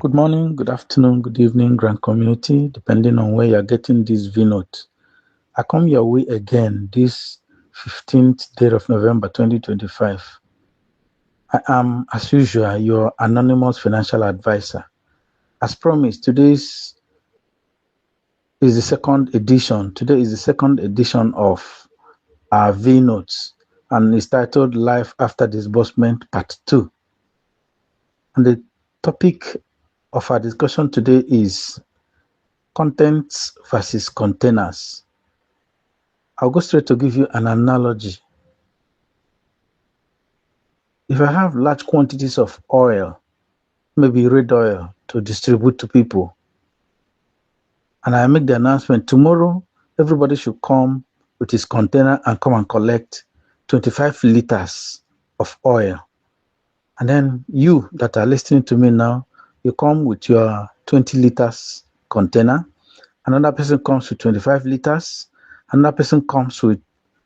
Good morning, good afternoon, good evening, grand community, depending on where you're getting this V note. I come your way again this 15th day of November 2025. I am, as usual, your anonymous financial advisor. As promised, today's is the second edition. Today is the second edition of our V notes, and it's titled Life After Disbursement Part 2. And the topic of our discussion today is contents versus containers. I'll go straight to give you an analogy. If I have large quantities of oil, maybe red oil, to distribute to people, and I make the announcement tomorrow, everybody should come with his container and come and collect 25 liters of oil. And then you that are listening to me now, you come with your 20 liters container. Another person comes with 25 liters. Another person comes with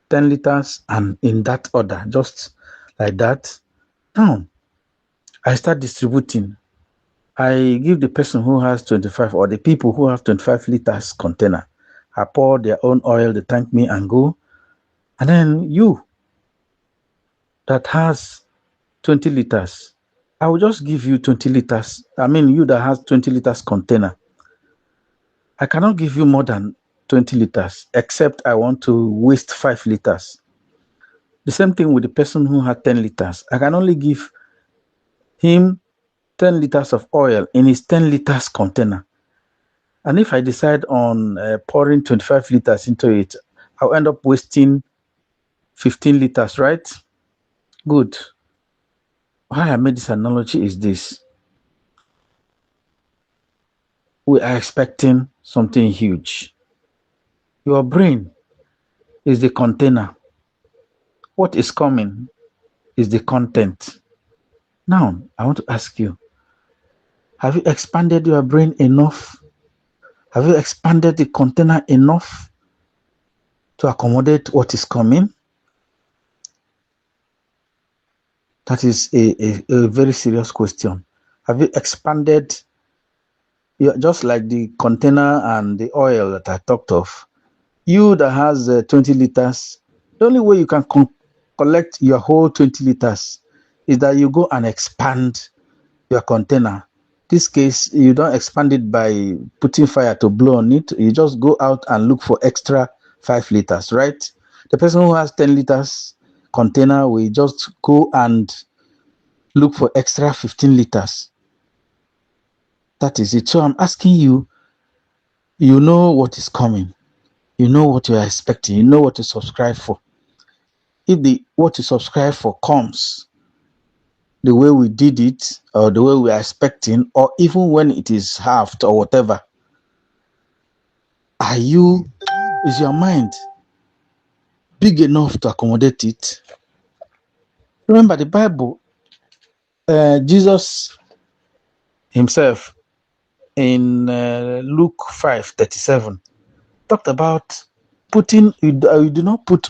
10 liters, and in that order, just like that. Now, I start distributing. I give the person who has 25, or the people who have 25 liters container. I pour their own oil, they thank me and go. And then you that has 20 liters, I will just give you 20 liters. You that has 20 liters container. I cannot give you more than 20 liters, except I want to waste 5 liters. The same thing with the person who had 10 liters. I can only give him 10 liters of oil in his 10 liters container. And if I decide on pouring 25 liters into it, I'll end up wasting 15 liters, right? Good. Why I made this analogy is this. We are expecting something huge. Your brain is the container. What is coming is the content. Now, I want to ask you, have you expanded your brain enough? Have you expanded the container enough to accommodate what is coming? That is a very serious question. Have you expanded, just like the container and the oil that I talked of? You that has 20 liters, the only way you can collect your whole 20 liters is that you go and expand your container. This case, you don't expand it by putting fire to blow on it. You just go out and look for extra 5 liters, right? The person who has 10 liters container will just go and look for extra 15 liters. That is it. So I'm asking you, you know what is coming. You know what you are expecting. You know what to subscribe for. If what you subscribe for comes the way we did it, or the way we are expecting, or even when it is halved or whatever, is your mind big enough to accommodate it? Remember the Bible, Jesus himself in Luke 5:37 talked about you do not put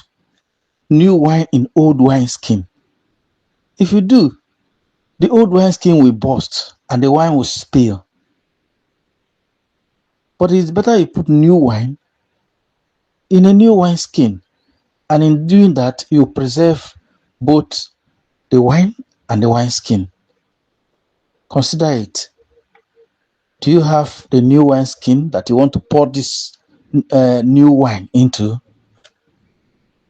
new wine in old wineskin. If you do, the old wineskin will burst and the wine will spill. But it's better you put new wine in a new wineskin, and in doing that, you preserve both the wine and the wineskin. Consider it. Do you have the new wineskin that you want to pour this new wine into?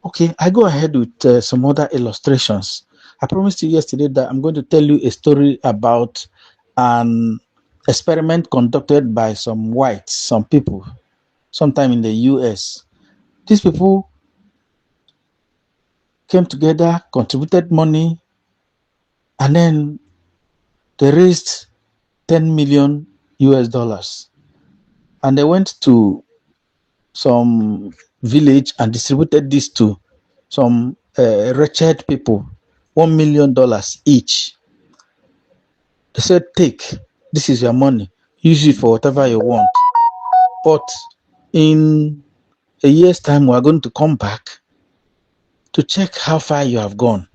Okay, I go ahead with some other illustrations. I promised you yesterday that I'm going to tell you a story about an experiment conducted by some whites, some people, sometime in the US. These people came together, contributed money, and then they raised 10 million US dollars. And they went to some village and distributed this to some wretched people, $1 million each. They said, take, this is your money, use it for whatever you want. But in a year's time, we're going to come back to check how far you have gone.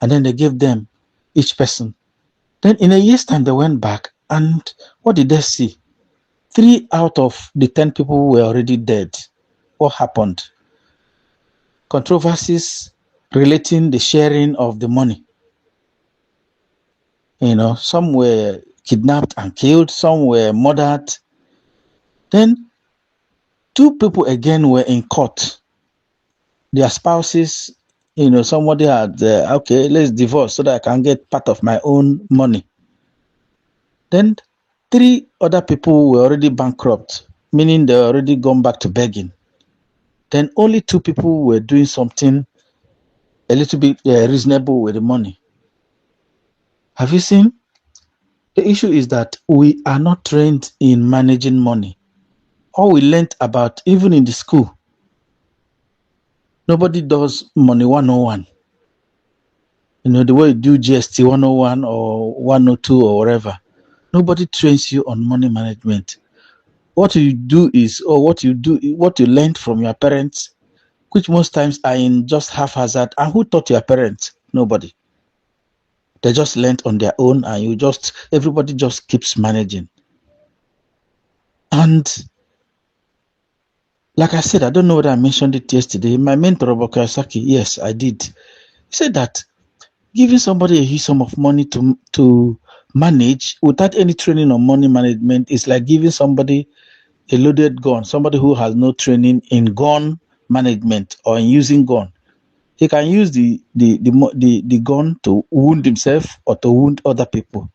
And then they gave them, each person. Then in a year's time, they went back And what did they see? 3 out of the 10 people were already dead. What happened? Controversies relating the sharing of the money. Some were kidnapped and killed, some were murdered. Then 2 people again were in court. Their spouses, somebody had, okay, let's divorce so that I can get part of my own money. Then 3 other people were already bankrupt, meaning they already gone back to begging. Then only 2 people were doing something a little bit reasonable with the money. Have you seen? The issue is that we are not trained in managing money. All we learned about, even in the school, nobody does money 101. The way you do GST 101 or 102 or whatever. Nobody trains you on money management. What you do is, or what you learned from your parents, which most times are in just haphazard. And who taught your parents? Nobody. They just learned on their own, and everybody just keeps managing. And like I said, I don't know whether I mentioned it yesterday. My mentor, Robert Kiyosaki, yes, I did. He said that giving somebody a huge sum of money to manage without any training on money management is like giving somebody a loaded gun, somebody who has no training in gun management or in using gun. He can use the gun to wound himself or to wound other people,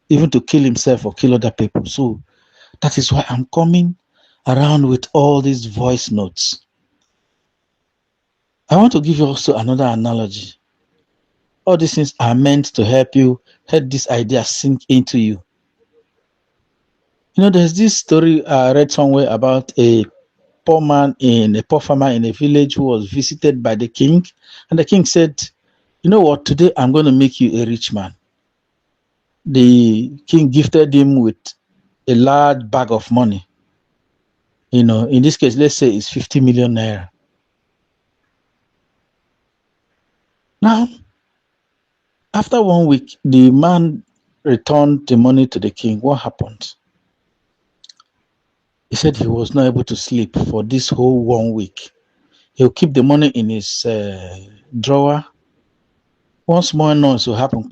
even to kill himself or kill other people. So that is why I'm coming around with all these voice notes. I want to give you also another analogy. All these things are meant to help you, help this idea sink into you. There's this story I read somewhere about a poor farmer in a village who was visited by the king. And the king said, you know what, today I'm going to make you a rich man. The king gifted him with a large bag of money. In this case, let's say it's 50 million naira. Now, after 1 week, the man returned the money to the king. What happened? He said he was not able to sleep for this whole 1 week. He'll keep the money in his drawer. Once more noise will happen,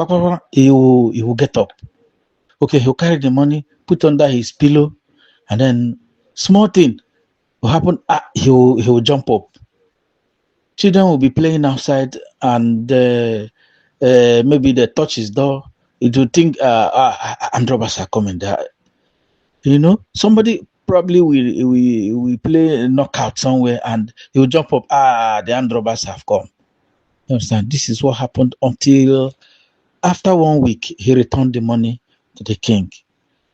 he will get up. Okay, he'll carry the money, put under his pillow, and then small thing will happen. He'll jump up. Children will be playing outside, and maybe they touch his door. It will think armed robbers are coming. Somebody probably will play a knockout somewhere, and he will jump up. The armed robbers have come. You understand? This is what happened until after 1 week, he returned the money to the king.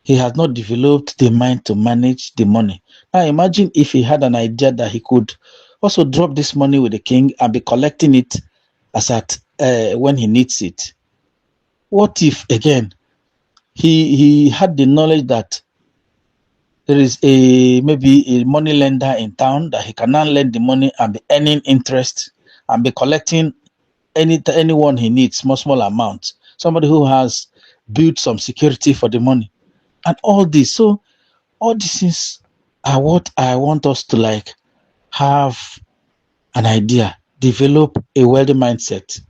He has not developed the mind to manage the money. Now imagine if he had an idea that he could also drop this money with the king and be collecting it as at when he needs it. What if, again, he had the knowledge that there is maybe a money lender in town that he can now lend the money and be earning interest and be collecting anyone he needs, small amounts. Somebody who has built some security for the money and all this. So all these things are what I want us to have an idea, develop a wealthy mindset.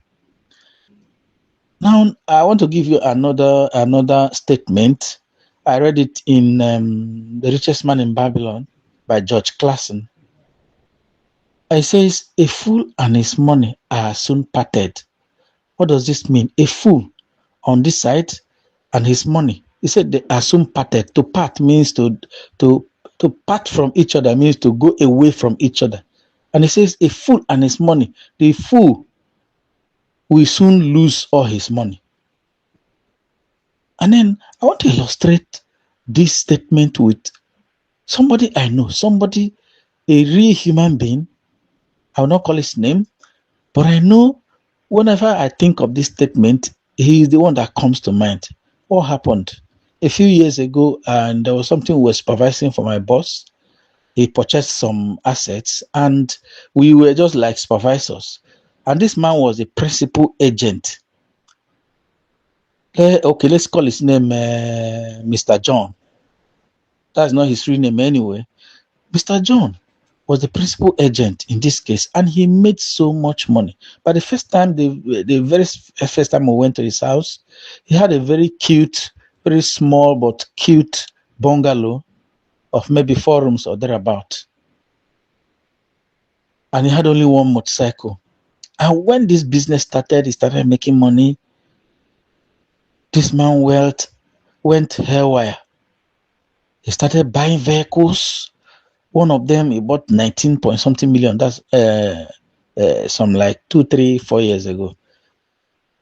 Now I want to give you another statement. I read it in The Richest Man in Babylon by George Clason. It says, a fool and his money are soon parted. What does this mean? A fool on this side and his money. He said they are soon parted. To part means to part from each other, means to go away from each other. And he says a fool and his money. The fool will soon lose all his money. And then I want to illustrate this statement with somebody I know, a real human being. I will not call his name, but I know whenever I think of this statement, he is the one that comes to mind. What happened? A few years ago, and there was something we were supervising for my boss. He purchased some assets, and we were just like supervisors. And this man was a principal agent. Okay, let's call his name Mr. John. That's not his real name anyway. Mr. John was the principal agent in this case, and he made so much money. But the first time, the very first time we went to his house, he had a very cute, very small but cute bungalow of maybe 4 rooms or thereabout. And he had only one motorcycle. And when this business started, he started making money. This man went haywire. He started buying vehicles. One of them, he bought 19 point something million. That's some like 2, 3, 4 years ago.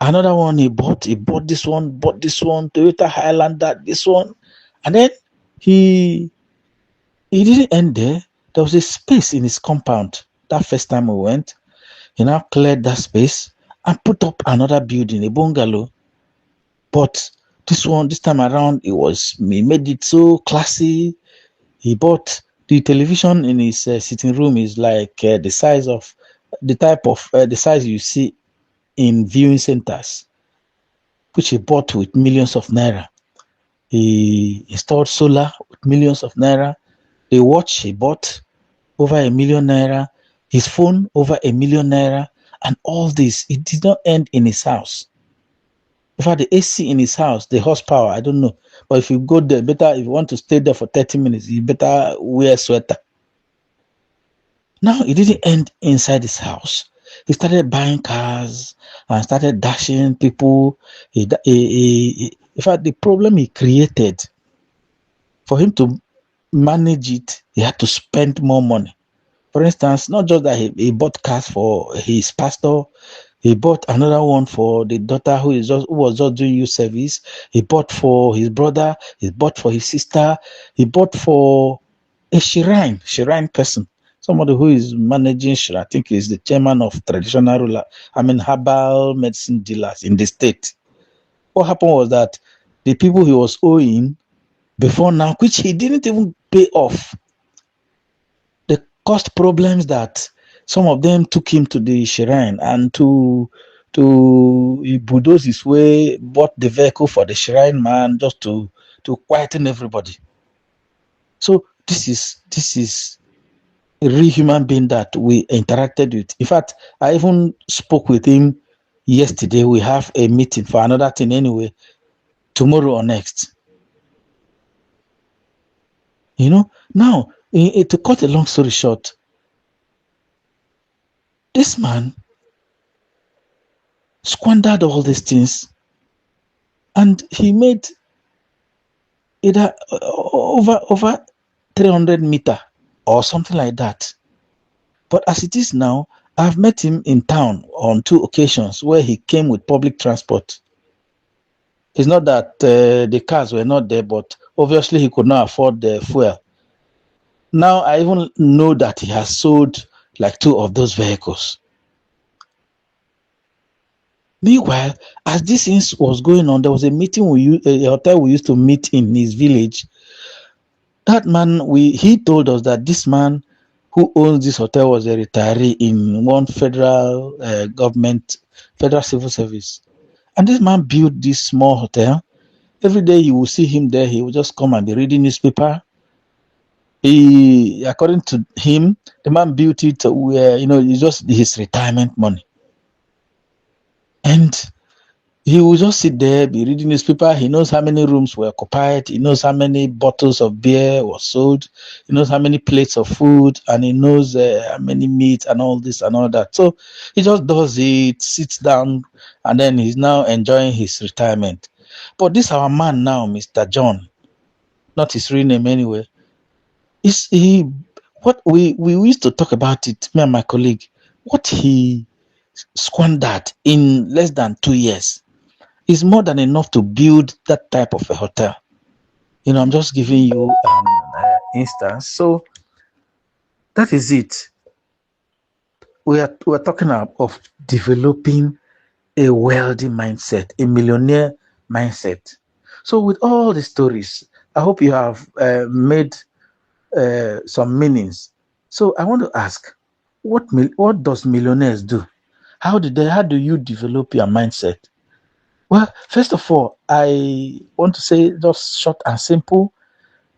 Another one he bought this one, Toyota Highlander, this one. And then he didn't end there. There was a space in his compound. That first time we went, he now cleared that space and put up another building, a bungalow. But this time around, he made it so classy. He bought the television in his sitting room is like the size you see in viewing centers, which he bought with millions of naira. He installed solar with millions of naira. The watch he bought over ₦1 million, his phone over ₦1 million, and all this. It did not end in his house. In fact, the AC in his house, the horsepower, I don't know. But if you go there, if you want to stay there for 30 minutes, you better wear a sweater. Now, it didn't end inside his house. He started buying cars and started dashing people. In fact, the problem he created, for him to manage it, he had to spend more money. For instance, not just that he bought cars for his pastor, he bought another one for the daughter who was just doing youth service. He bought for his brother. He bought for his sister. He bought for a shrine person. Somebody who is managing, I think is the chairman of herbal medicine dealers in the state. What happened was that the people he was owing before now, which he didn't even pay off, the cost problems that some of them took him to the shrine and to bulldoze his way, bought the vehicle for the shrine man just to quieten everybody. So this is a real human being that we interacted with. In fact, I even spoke with him yesterday. We have a meeting for another thing anyway, tomorrow or next. Now, to cut a long story short, this man squandered all these things and he made either over 300 meter or something like that. But as it is now, I've met him in town on 2 occasions where he came with public transport. It's not that the cars were not there, but obviously he could not afford the fuel. Now I even know that he has sold like 2 of those vehicles. Meanwhile, as this thing was going on, there was a meeting a hotel we used to meet in his village. That man, he told us that this man who owns this hotel was a retiree in one federal government, federal civil service. And this man built this small hotel. Every day you will see him there. He will just come and be reading newspaper. According to him, the man built it where, it's just his retirement money. And he will just sit there, be reading newspaper. He knows how many rooms were occupied. He knows how many bottles of beer were sold. He knows how many plates of food, and he knows how many meat and all this and all that. So he just does it, sits down, and then he's now enjoying his retirement. But this our man now, Mr. John, not his real name anyway, what we used to talk about it, me and my colleague, what he squandered in less than 2 years is more than enough to build that type of a hotel. I'm just giving you an instance. So that is it. We're talking of developing a wealthy mindset, a millionaire mindset. So with all the stories, I hope you have made some meanings. So I want to ask, what does millionaires do? How do you develop your mindset? Well, first of all, I want to say just short and simple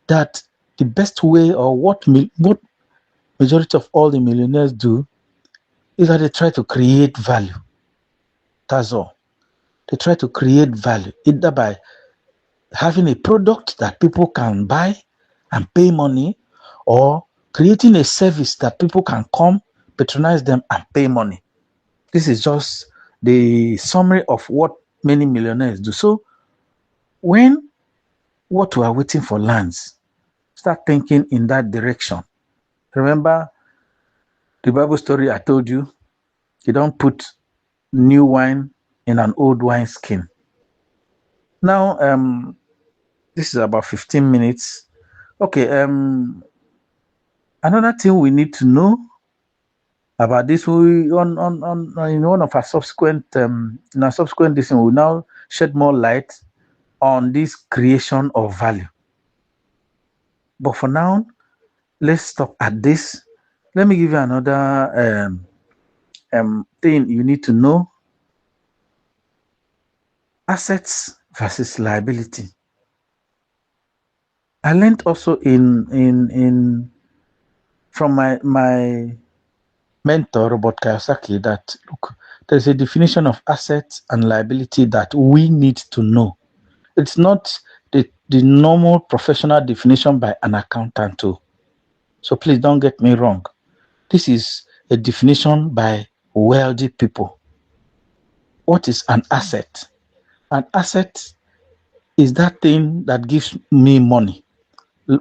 that the best way, or what majority of all the millionaires do, is that they try to create value. That's all. They try to create value either by having a product that people can buy and pay money, or creating a service that people can come, patronize them, and pay money. This is just the summary of what many millionaires do. So when what we are waiting for lands, start thinking in that direction. Remember the Bible story I told you? You don't put new wine in an old wine skin. Now, this is about 15 minutes. Okay, another thing we need to know about this, we on in one of our subsequent in our subsequent this we will now shed more light on this creation of value. But for now, let's stop at this. Let me give you another thing you need to know: assets versus liability. I learned also in from my mentor Robert Kiyosaki that look, there's a definition of assets and liability that we need to know. It's not the normal professional definition by an accountant too. So please don't get me wrong. This is a definition by wealthy people. What is an asset? An asset is that thing that gives me money,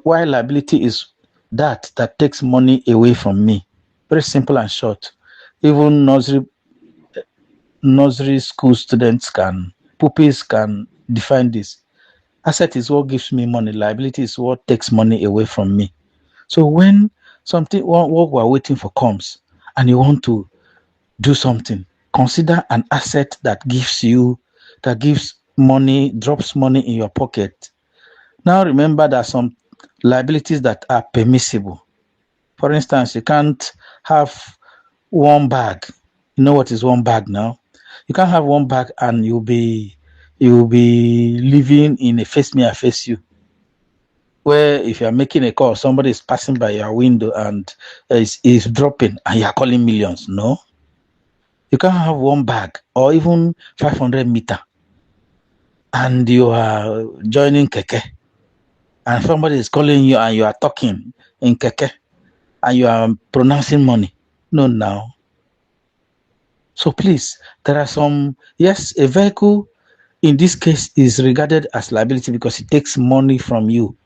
while liability is that takes money away from me. Very simple and short. Even nursery school students can, pupils can define this. Asset is what gives me money. Liability is what takes money away from me. So when something what we're waiting for comes and you want to do something, consider an asset that gives money, drops money in your pocket. Now remember that some liabilities that are permissible. For instance, you can't have one bag. You know what is one bag now? You can't have one bag and you'll be living in a face me, I face you. Where if you're making a call, somebody is passing by your window and is dropping and you're calling millions. No. You can't have one bag or even 500 meter and you are joining keke and somebody is calling you and you are talking in keke and you are pronouncing money. No, now. So please, there are some, yes, a vehicle in this case is regarded as liability because it takes money from you,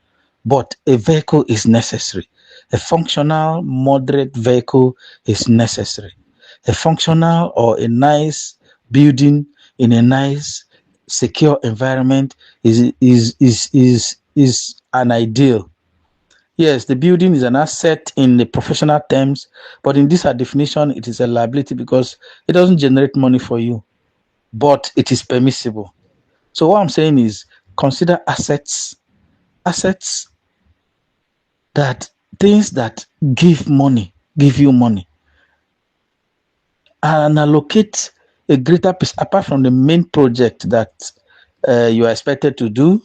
but a vehicle is necessary. A functional, moderate vehicle is necessary. A functional or a nice building in a nice, secure environment is an ideal. Yes, the building is an asset in the professional terms, but in this definition, it is a liability because it doesn't generate money for you, but it is permissible. So what I'm saying is consider assets that things that give you money, and allocate a greater piece apart from the main project that you are expected to do.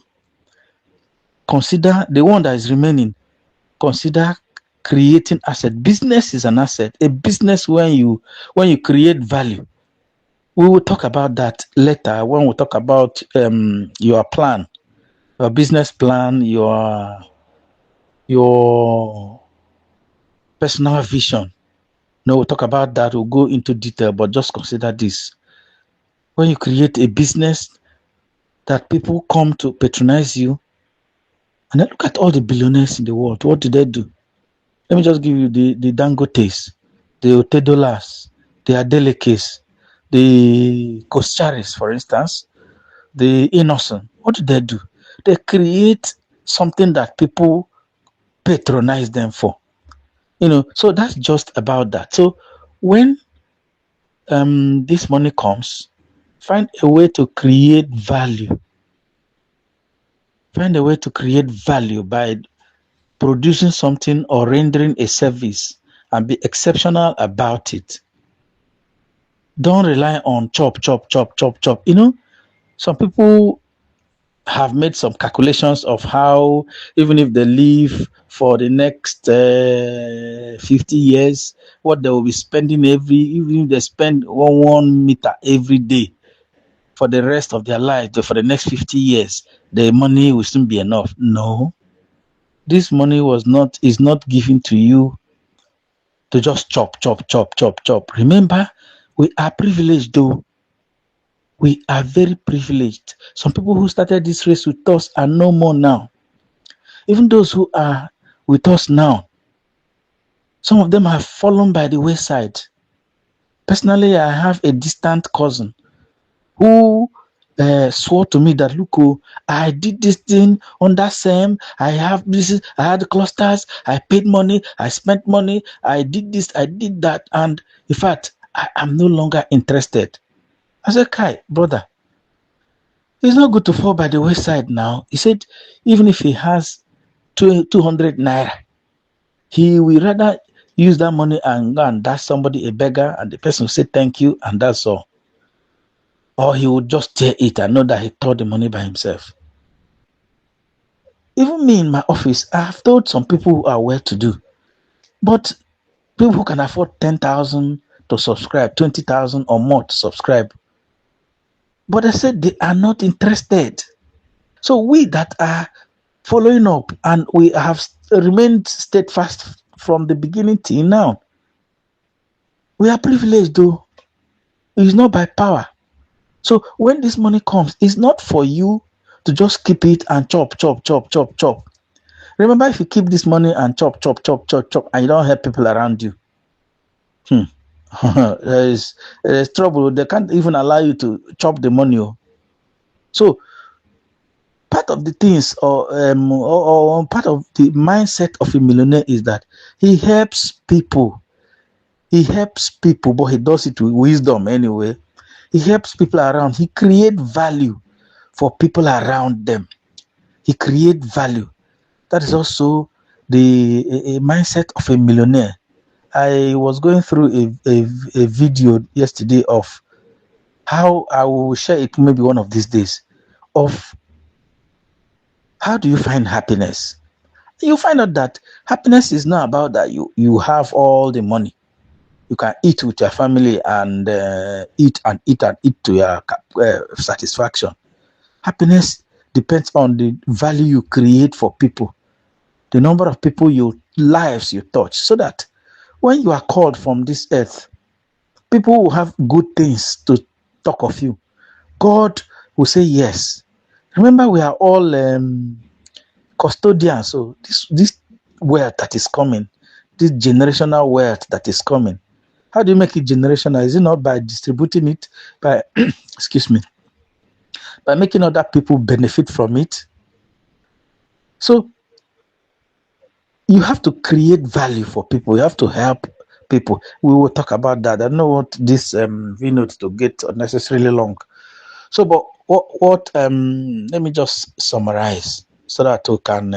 Consider the one that is remaining. Consider creating asset. Business is an asset. A business when you create value. We will talk about that later when we talk about your plan, your business plan, your personal vision. No, we'll talk about that. We'll go into detail, but just consider this. When you create a business that people come to patronize you, and then look at all the billionaires in the world. What do they do? Let me just give you the Dangotes, the Otedolas, the Adelekes, the Koscharis, for instance, the Innocent. What do they do? They create something that people patronize them for. So that's just about that. So when this money comes, find a way to create value. Find a way to create value by producing something or rendering a service and be exceptional about it. Don't rely on chop, chop, chop, chop, chop. Some people have made some calculations of how, even if they live for the next 50 years, what they will be spending even if they spend 1 meter every day for the rest of their life, for the next 50 years, the money will still be enough. No, this money is not given to you to just chop, chop, chop, chop, chop. Remember, we are privileged though. We are very privileged. Some people who started this race with us are no more now. Even those who are with us now, some of them have fallen by the wayside. Personally, I have a distant cousin who swore to me that, look, oh, I did this thing on that same. I had clusters. I paid money. I spent money. I did this. I did that. And in fact, I am no longer interested. I said, Kai, brother, it's not good to fall by the wayside now. He said, even if he has 200 naira, he will rather use that money and go and dash somebody a beggar, and the person will say thank you, and that's all. Or he would just tear it and know that he tore the money by himself. Even me in my office, I have told some people who are well to do, but people who can afford 10,000 to subscribe, 20,000 or more to subscribe, but they said they are not interested. So we that are following up and we have remained steadfast from the beginning till now, we are privileged though. It's not by power. So when this money comes, it's not for you to just keep it and chop, chop, chop, chop, chop. Remember, if you keep this money and chop, chop, chop, chop, chop, and you don't help people around you, there's trouble. They can't even allow you to chop the money. So part of the things or part of the mindset of a millionaire is that he helps people. He helps people, but he does it with wisdom anyway. He helps people around. He creates value for people around them. He creates value. That is also a mindset of a millionaire. I was going through a video yesterday of how I will share it maybe one of these days of how do you find happiness. You find out that happiness is not about that you have all the money. You can eat with your family and eat and eat and eat to your satisfaction. Happiness depends on the value you create for people, the number of people lives you touch, so that when you are called from this earth, people will have good things to talk of you. God will say yes. Remember, we are all custodians. So this wealth that is coming, this generational wealth that is coming, how do you make it generational? Is it not by distributing it, by excuse me, by making other people benefit from it? So you have to create value for people. You have to help people. We will talk about that. I don't want this keynote to get unnecessarily long. So, but what let me just summarize so that we can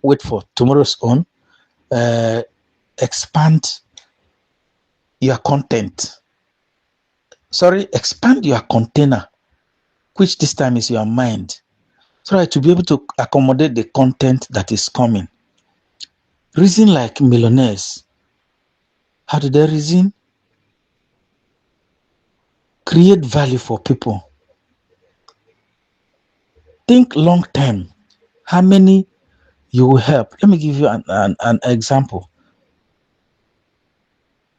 wait for tomorrow's own. Expand your content. Expand your container, which this time is your mind, so that to be able to accommodate the content that is coming. Reason like millionaires. How do they reason? Create value for people. Think long term. How many you will help? Let me give you an example.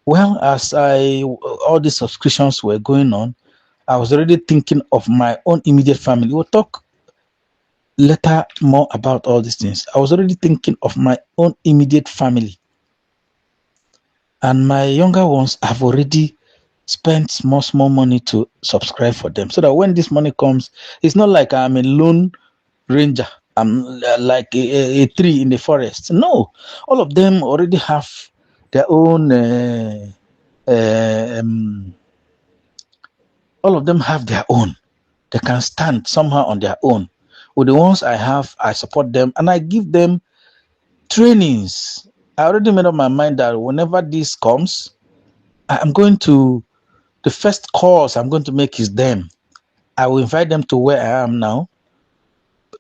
Well, as all these subscriptions were going on, I was already thinking of my own immediate family. We'll talk later more about all these things. I was already thinking of my own immediate family. And my younger ones have already spent small money to subscribe for them. So that when this money comes, it's not like I'm a lone ranger. I'm like a tree in the forest. No, all of them already have their own all of them have their own. They can stand somehow on their own. With the ones I have, I support them and I give them trainings. I already made up my mind that whenever this comes, I'm going to, the first course I'm going to make is them. I will invite them to where I am now.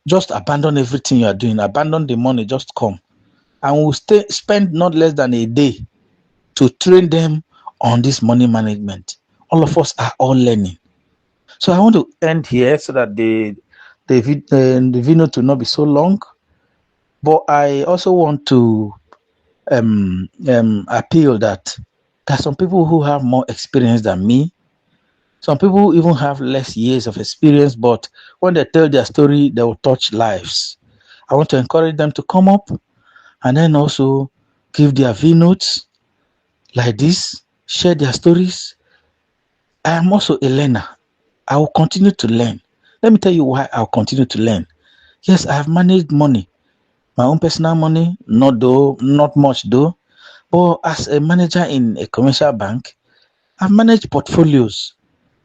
Just abandon everything you are doing, abandon the money, just come. And we'll spend not less than a day to train them on this money management. All of us are all learning. So I want to end here so that the video to not be so long. But I also want to appeal that there are some people who have more experience than me. Some people even have less years of experience, but when they tell their story, they will touch lives. I want to encourage them to come up and then also give their V notes like this, share their stories. I am also a learner. I will continue to learn. Let me tell you why I'll continue to learn. Yes, I have managed money, my own personal money, not much though. But as a manager in a commercial bank, I've managed portfolios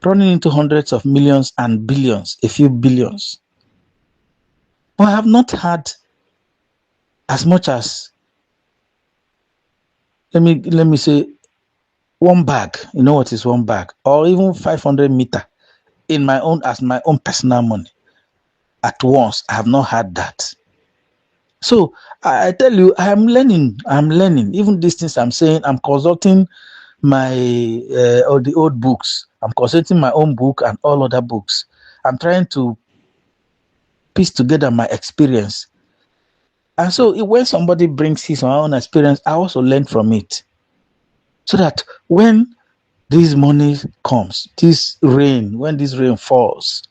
running into hundreds of millions and billions, a few billions. But I have not had as much as, let me say, one bag. You know what is one bag? Or even 500 meter in my own, as my own personal money. At once, I have not had that. So I tell you, I'm learning. Even these things I'm saying, I'm consulting my or the old books. I'm consulting my own book and all other books. I'm trying to piece together my experience. And so when somebody brings his or her own experience, I also learn from it. So that when this money comes, when this rain falls,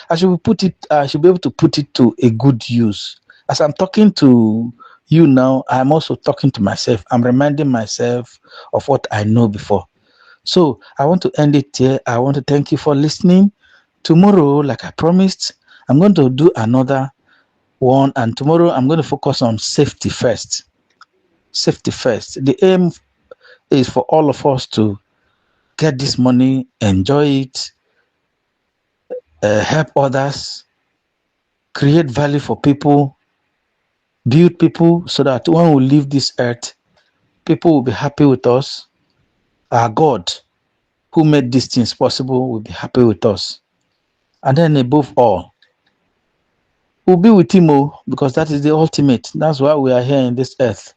I should be able to put it to a good use. As I'm talking to you now, I'm also talking to myself. I'm reminding myself of what I know before. So I want to end it here. I want to thank you for listening. Tomorrow, like I promised, I'm going to do another one. And tomorrow I'm going to focus on safety first. Safety first. The aim is for all of us to get this money, enjoy it, help others, create value for people, build people so that when we leave this earth, people will be happy with us. Our God, who made these things possible, will be happy with us. And then above all, we'll be with Him, because that is the ultimate. That's why we are here in this earth.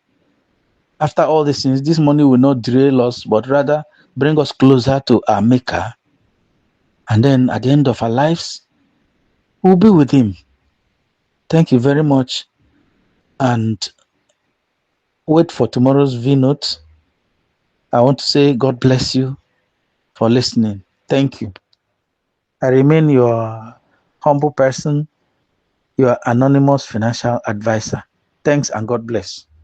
After all these things, this money will not derail us, but rather bring us closer to our Maker. And then at the end of our lives, we'll be with Him. Thank you very much. And wait for tomorrow's V note. I want to say God bless you for listening. Thank you. I remain your humble person, your anonymous financial advisor. Thanks and God bless.